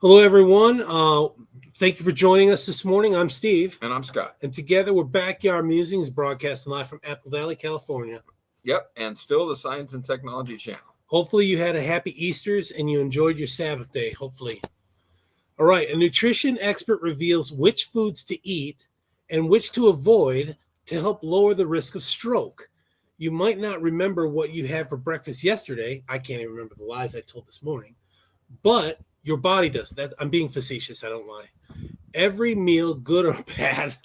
Hello, everyone. Thank you for joining us this morning. I'm Steve, And I'm Scott. and together we're Backyard Musings, broadcasting live from Apple Valley, California. Yep, and still the Science and Technology channel. Hopefully, you had a happy Easter's and you enjoyed your Sabbath day. Hopefully. All right. A nutrition expert reveals which foods to eat and which to avoid to help lower the risk of stroke. You might not remember what you had for breakfast yesterday. I can't even remember the lies I told this morning, but your body does. I'm being facetious. I don't lie. Every meal, good or bad,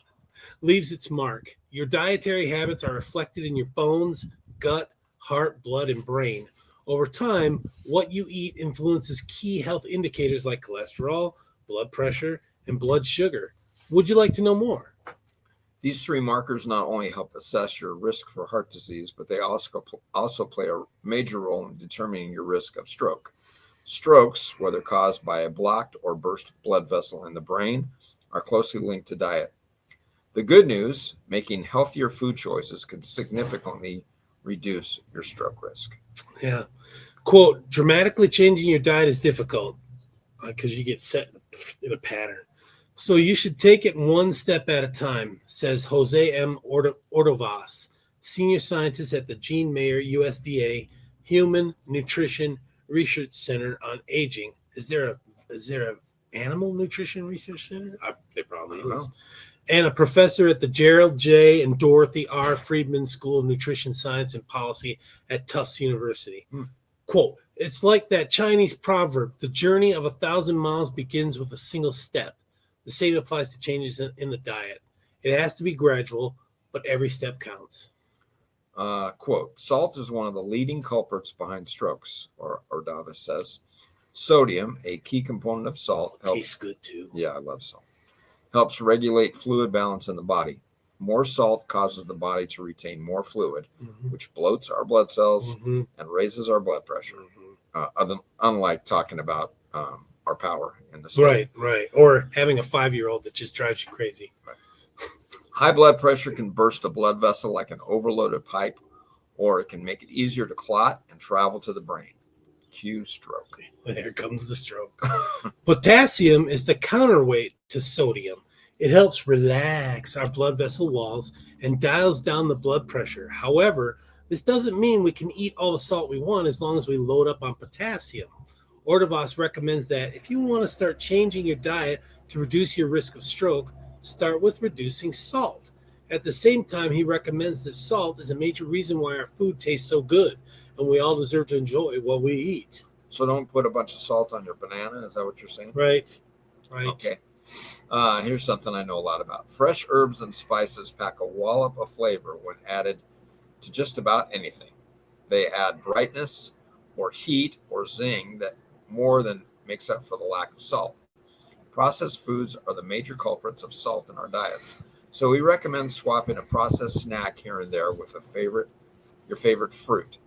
leaves its mark. Your dietary habits are reflected in your bones, gut, heart, blood, and brain. Over time, what you eat influences key health indicators like cholesterol, blood pressure, and blood sugar. Would you like to know more? These three markers not only help assess your risk for heart disease, but they also play a major role in determining your risk of stroke. Strokes, whether caused by a blocked or burst blood vessel in the brain, are closely linked to diet. The good news, making healthier food choices can significantly reduce your stroke risk. Yeah. Quote, dramatically changing your diet is difficult because you get set in a pattern. So you should take it one step at a time, says Jose M. Ordovas, senior scientist at the Gene Mayer USDA Human Nutrition Research Center on Aging. Is there a animal nutrition research center? There probably is. And a professor at the Gerald J. and Dorothy R. Friedman School of Nutrition Science and Policy at Tufts University. Quote, it's like that Chinese proverb, the journey of 1,000 miles begins with a single step. The same applies to changes in the diet. It has to be gradual, but every step counts. Quote, salt is one of the leading culprits behind strokes, or Ordovas says. Sodium, a key component of salt, tastes good too. Yeah, I love salt. Helps regulate fluid balance in the body. More salt causes the body to retain more fluid, which bloats our blood cells and raises our blood pressure. Unlike talking about our power in the stomach. Right. Or having a 5-year-old that just drives you crazy. Right. High blood pressure can burst a blood vessel like an overloaded pipe, or it can make it easier to clot and travel to the brain. Cue stroke. There comes the stroke. Potassium is the counterweight to sodium. It helps relax our blood vessel walls and dials down the blood pressure. However, this doesn't mean we can eat all the salt we want as long as we load up on potassium. Ordovas recommends that if you want to start changing your diet to reduce your risk of stroke, start with reducing salt. At the same time, he recommends that salt is a major reason why our food tastes so good, and we all deserve to enjoy what we eat. So don't put a bunch of salt on your banana. Is that what you're saying? Right. Okay. Here's something I know a lot about. Fresh herbs and spices pack a wallop of flavor when added to just about anything. They add brightness or heat or zing that more than makes up for the lack of salt. Processed foods are the major culprits of salt in our diets. So we recommend swapping a processed snack here and there with your favorite fruit.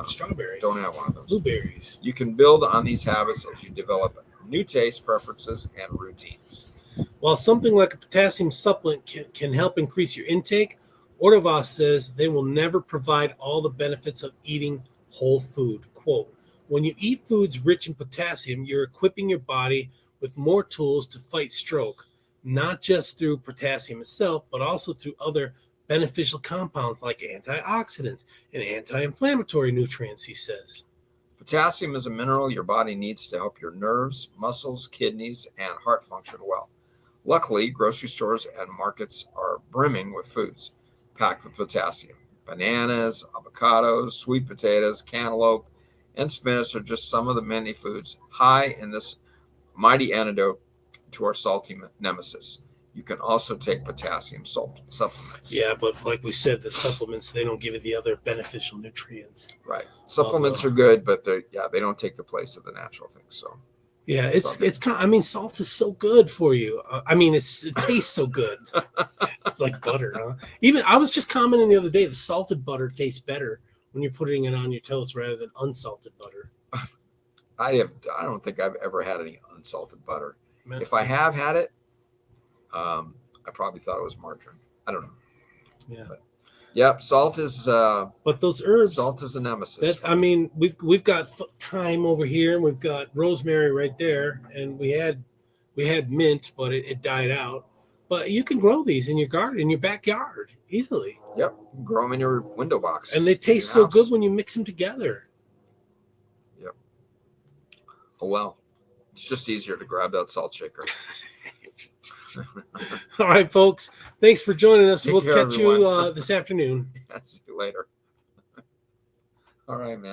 Strawberries. Don't have one of those. Blueberries. You can build on these habits as you develop new taste preferences and routines. While something like a potassium supplement can help increase your intake, Ordovas says they will never provide all the benefits of eating whole food. Quote, when you eat foods rich in potassium, you're equipping your body with more tools to fight stroke, not just through potassium itself, but also through other beneficial compounds like antioxidants and anti-inflammatory nutrients, he says. Potassium is a mineral your body needs to help your nerves, muscles, kidneys, and heart function well. Luckily, grocery stores and markets are brimming with foods packed with potassium. Bananas, avocados, sweet potatoes, cantaloupe, and spinach are just some of the many foods high in this mighty antidote to our salty nemesis. You can also take potassium supplements. Yeah, but like we said, the supplements, they don't give you the other beneficial nutrients. Right. Supplements are good, but they don't take the place of the natural things. So yeah, it's kind of, I mean, salt is so good for you. It tastes so good. It's like butter, huh? Even I was just commenting the other day, the salted butter tastes better when you're putting it on your toast rather than unsalted butter. I don't think I've ever had any unsalted butter. Man. If I have had it, I probably thought it was margarine. I don't know. Yeah. Yep, salt is But those herbs, a nemesis. that I mean, we've got thyme over here, and we've got rosemary right there, and we had mint, but it died out. But you can grow these in your garden, in your backyard, easily, Yep, grow them in your window box. and they in taste your so good house. when you mix them together. Yep. Oh well, it's just easier to grab that salt shaker. All right, folks. Thanks for joining us. Take We'll care, catch you everyone. this afternoon. See you later. All right, man.